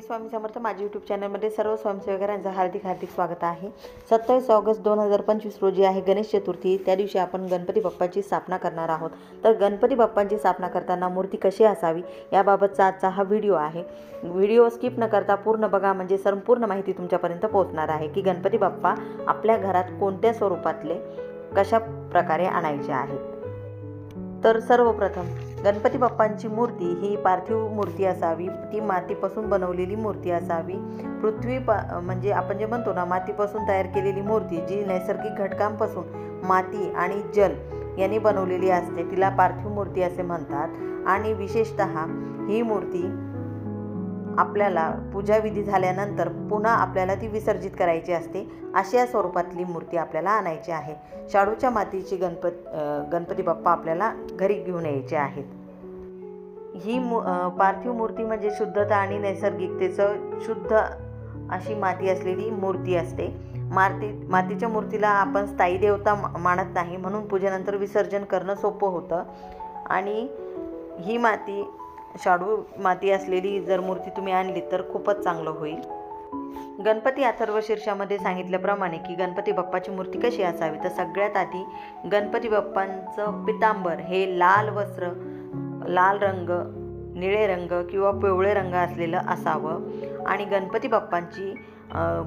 श्री स्वामी समर्थ माझ्या यूट्यूब चॅनलमध्ये सर्व स्वयंसेवकांचं हार्दिक स्वागत आहे। 27 ऑगस्ट 2025 रोजी आहे गणेश चतुर्थी। त्या दिवशी आपण गणपती बाप्पाची स्थापना करणार आहोत। तर गणपती बाप्पांची स्थापना करताना मूर्ती कशी असावी याबाबतचा आजचा हा व्हिडिओ आहे। व्हिडिओ स्किप न करता पूर्ण बघा, म्हणजे संपूर्ण माहिती तुमच्यापर्यंत पोहोचणार आहे की गणपती बाप्पा आपल्या घरात कोणत्या स्वरूपातले कशा प्रकारे आणायचे आहेत। तर सर्वप्रथम गणपती बाप्पांची मूर्ती ही पार्थिव मूर्ती असावी, ती मातीपासून बनवलेली मूर्ती असावी। पृथ्वी म्हणजे आपण जे म्हणतो ना, मातीपासून तयार केलेली मूर्ती जी नैसर्गिक घटकांपासून माती आणि जल यांनी बनवलेली असते तिला पार्थिव मूर्ती असे म्हणतात। आणि विशेषतः ही मूर्ती आपल्याला पूजाविधी झाल्यानंतर पुन्हा आपल्याला ती विसर्जित करायची असते। अशा स्वरूपातली मूर्ती आपल्याला आणायची आहे। शाडूच्या मातीची गणपती बाप्पा आपल्याला घरी घेऊन यायचे आहेत। ही पार्थिव मूर्ती म्हणजे शुद्धता आणि नैसर्गिकतेचं शुद्ध अशी माती असलेली मूर्ती असते। मातीच्या मूर्तीला आपण स्थायी देवता मानत नाही, म्हणून पूजेनंतर विसर्जन करणं सोपं होतं। आणि ही माती शाडू माती असलेली जर मूर्ती तुम्ही आणली तर खूपच चांगलं होईल। गणपती अथर्वशीर्षामध्ये सांगितल्याप्रमाणे की गणपती बाप्पाची मूर्ती कशी असावी, तर सगळ्यात आधी गणपती बाप्पांचं पितांबर हे लाल वस्त्र, लाल रंग, निळे रंग किंवा पिवळे रंग असलेलं असावं। आणि गणपती बाप्पांची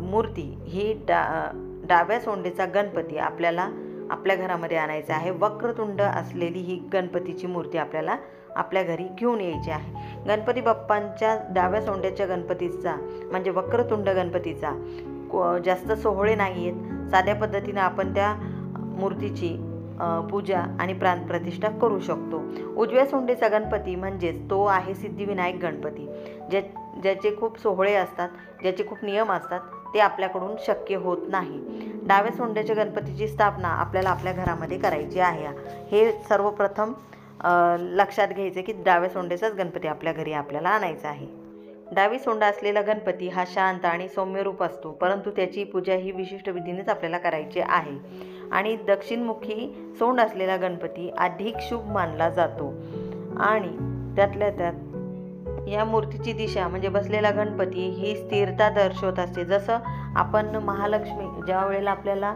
मूर्ती ही डाव्या सोंडेचा गणपती आपल्याला आपल्या घरामध्ये आणायचा आहे। वक्रतुंड असलेली ही गणपतीची मूर्ती आपल्याला आपल्या घरी घेऊन यायची आहे। गणपती बाप्पांच्या डाव्या सोंड्याच्या गणपतीचा म्हणजे वक्रतुंड गणपतीचा जास्त सोहळे नाही आहेत। साध्या पद्धतीने आपण त्या मूर्तीची पूजा आणि प्राणप्रतिष्ठा करू शकतो। उजव्या सोंडेचा गणपती म्हणजेच तो आहे सिद्धिविनायक गणपती, ज्याचे खूप सोहळे असतात, ज्याचे खूप नियम असतात, ते आपल्याकडून शक्य होत नाही। डाव्या सोंड्याच्या गणपतीची स्थापना आपल्याला आपल्या घरामध्ये करायची आहे। हे सर्वप्रथम लक्षात घ्यायचं की डाव्या सोंडेचाच गणपती आपल्या घरी आपल्याला आणायचा आहे। डावी सोंडा असलेला गणपती हा शांत आणि सौम्य रूप असतो, परंतु त्याची पूजा ही विशिष्ट विधीनेच आपल्याला करायची आहे। आणि दक्षिणमुखी सोंड असलेला गणपती अधिक शुभ मानला जातो। आणि त्यातल्या त्यात या मूर्तीची दिशा म्हणजे बसलेला गणपती ही स्थिरता दर्शवत असते। जसं आपण महालक्ष्मी ज्या वेळेला आपल्याला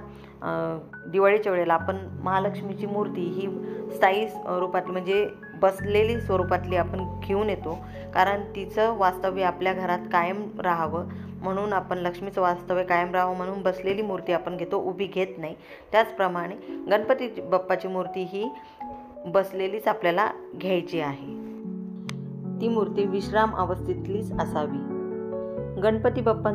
दिवाळीच्या वेळेला आपण महालक्ष्मीची मूर्ती ही स्थायी रूपातली म्हणजे बसलेली स्वरूपातली आपण घेऊन येतो, कारण तिचं वास्तव्य आपल्या घरात कायम राहावं म्हणून आपण लक्ष्मीचं वास्तव्य कायम राहावं म्हणून बसलेली मूर्ती आपण घेतो, उभी घेत नाही। त्याचप्रमाणे गणपती बाप्पाची मूर्ती ही बसलेलीच आपल्याला घ्यायची आहे। ती मूर्ती विश्राम अवस्थेतलीच असावी। गणपती बाप्पा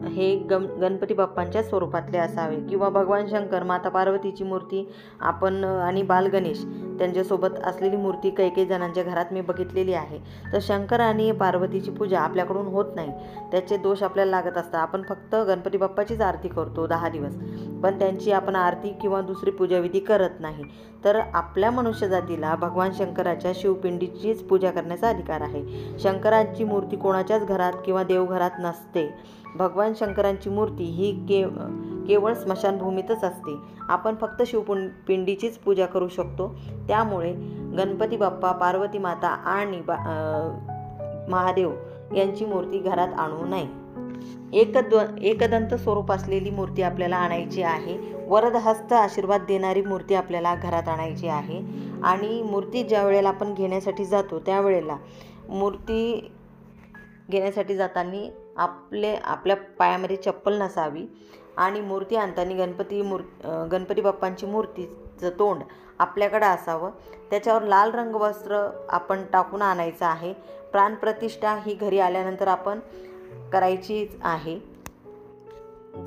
हे गणपती बाप्पांच्या स्वरूपातले असावे किंवा भगवान शंकर, माता पार्वतीची मूर्ती आपण आणि बाल गणेश त्यांच्यासोबत असलेली मूर्ती काही जणांच्या घरात मी बघितलेली आहे। तर शंकर आणि पार्वतीची पूजा आपल्याकडून होत नाही, त्याचे दोष आपल्याला लागत असतात। आपण फक्त गणपती बाप्पाचीच आरती करतो 10 दिवस, पण त्यांची आपण आरती किंवा दुसरी पूजाविधी करत नाही। तर आपल्या मनुष्य जातीला भगवान शंकराच्या शिवपिंडीचीच पूजा करण्याचा अधिकार आहे। शंकरांची मूर्ती कोणाच्याच घरात किंवा देवघरात नसते। भगवान शंकरांची मूर्ती ही केवळ स्मशानभूमीतच असते। आपण फक्त शिवपिंडीचीच पूजा करू शकतो। त्यामुळे गणपती बाप्पा, पार्वती माता आणि महादेव यांची मूर्ती घरात आणू नये। एकदंत स्वरूप असलेली मूर्ती आपल्याला आणायची आहे। वरदहस्त आशीर्वाद देणारी मूर्ती आपल्याला घरात आणायची आहे। आणि मूर्ती ज्या वेळेला आपण घेण्यासाठी जातो त्यावेळेला मूर्ती घेण्यासाठी जाताना आपल्या पायामध्ये चप्पल नसावी। आणि मूर्ती आणताना गणपती बाप्पांची मूर्तीचं तोंड आपल्याकडं असावं, त्याच्यावर लाल रंग वस्त्र आपण टाकून आणायचं आहे। प्राणप्रतिष्ठा ही घरी आल्यानंतर आपण करायचीच आहे।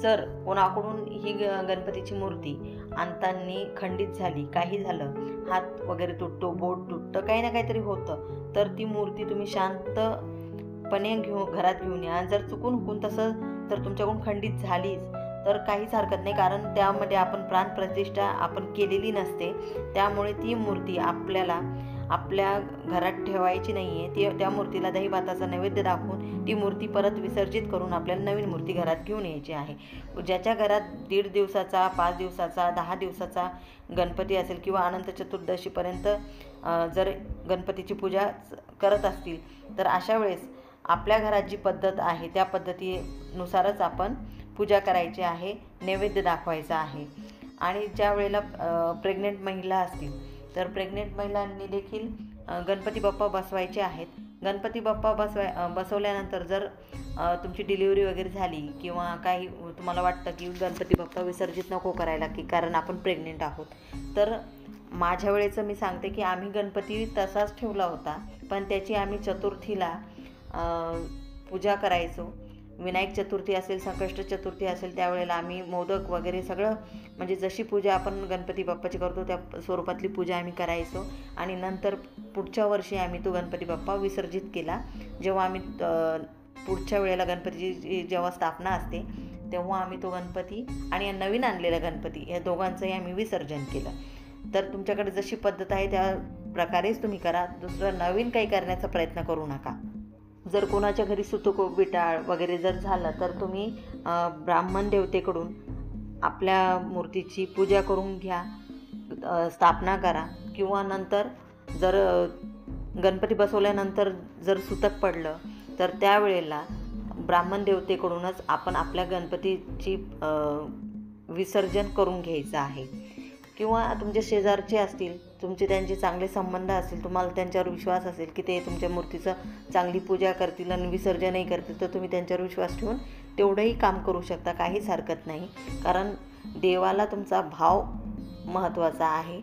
जर कोणाकडून ही गणपतीची मूर्ती आणताना खंडित झाली, काही झालं, हात वगैरे तुटतो, बोट तुटतं, काही ना काहीतरी होतं, तर ती मूर्ती तुम्ही शांतपणे घरात घेऊन या। जर चुकून तसं तर तुमच्याकडून खंडित झालीच तर काहीच हरकत नाही, कारण त्यामध्ये आपण प्राणप्रतिष्ठा आपण केलेली नसते। त्यामुळे ती मूर्ती आपल्याला आपल्या घरात ठेवायची नाही आहे। त्या मूर्तीला दही भाताचा नैवेद्य दाखवून ती मूर्ती परत विसर्जित करून आपल्याला नवीन मूर्ती घरात घेऊन यायची आहे। ज्याच्या घरात 1.5 दिवसाचा, 5 दिवसाचा, 10 दिवसाचा गणपती असेल किंवा अनंत चतुर्दशीपर्यंत जर गणपतीची पूजा करत असतील तर अशा वेळेस आपल्या घरात जी पद्धत आहे त्या पद्धतीनुसारच आपण पूजा करायची आहे, नैवेद्य दाखवायचा आहे. आणि ज्या वेळेला प्रेग्नेंट महिला असतील तर प्रेग्नेंट महिलांनी देखील गणपती बाप्पा बसवायचे आहेत. गणपती बाप्पा बसवल्यानंतर जर तुमची डिलिव्हरी वगैरे झाली किंवा काही तुम्हाला वाटतं की गणपती बाप्पा विसर्जित नको करायला की कारण आपण प्रेग्नेंट आहोत, तर माझ्या वेळेचं मी सांगते की आम्ही गणपती तसाच ठेवला होता, पण त्याची आम्ही चतुर्थीला पूजा करायचो. विनायक चतुर्थी असेल, संकष्ट चतुर्थी असेल, त्यावेळेला आम्ही मोदक वगैरे सगळं म्हणजे जशी पूजा आपण गणपती बाप्पाची करतो त्या स्वरूपातली पूजा आम्ही करायचो. आणि नंतर पुढच्या वर्षी आम्ही तो गणपती बाप्पा विसर्जित केला. जेव्हा आम्ही पुढच्या वेळेला गणपतीची जेव्हा स्थापना असते तेव्हा आम्ही तो गणपती आणि नवीन आणलेला गणपती या दोघांचंही आम्ही विसर्जन केलं. तर तुमच्याकडे जशी पद्धत आहे त्या प्रकारेच तुम्ही करा, दुसरं नवीन काही करण्याचा प्रयत्न करू नका. जर कोणाच्या घरी सुतक बिटाळ वगैरे जर झालं तर तुम्ही ब्राह्मण देवतेकडून आपल्या मूर्तीची पूजा करून घ्या, स्थापना करा. किंवा नंतर जर गणपती बसवल्यानंतर जर सुतक पडलं तर त्यावेळेला ब्राह्मण देवतेकडूनच आपण आपल्या गणपतीची विसर्जन करून घ्यायचं आहे. किंवा तुमचे शेजारचे असतील, तुमचे त्यांचे चांगले संबंध असतील, तुम्हाला त्यांच्यावर विश्वास असेल की ते तुमच्या मूर्तीचं चांगली पूजा करतील आणि विसर्जनही करतील, तर तुम्ही त्यांच्यावर विश्वास ठेवून तेवढंही काम करू शकता, काहीच हरकत नाही. कारण देवाला तुमचा भाव महत्त्वाचा आहे,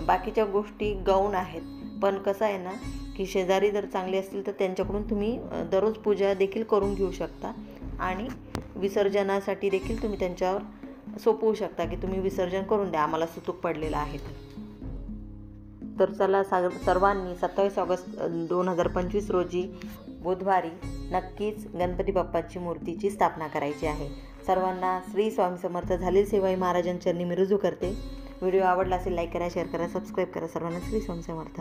बाकीच्या गोष्टी गौण आहेत. पण कसं आहे ना की शेजारी जर चांगले असतील तर त्यांच्याकडून तुम्ही दररोज पूजा देखील करून घेऊ शकता आणि विसर्जनासाठी देखील तुम्ही त्यांच्यावर सोपवू शकता की तुम्ही विसर्जन करून द्या, आम्हाला सुतूक पडलेलं आहे. तर चला सर्वांनी 27 ऑगस्ट 2025 रोजी बुधवारी नक्कीच गणपती बाप्पाची मूर्तीची स्थापना करायची आहे. सर्वांना श्री स्वामी समर्थ. झालेली सेवा ही महाराजांच्या चरणी मी रुजू करते. व्हिडिओ आवडला असेल लाईक करा, शेअर करा, सबस्क्राईब करा. सर्वांना श्री स्वामी समर्थ.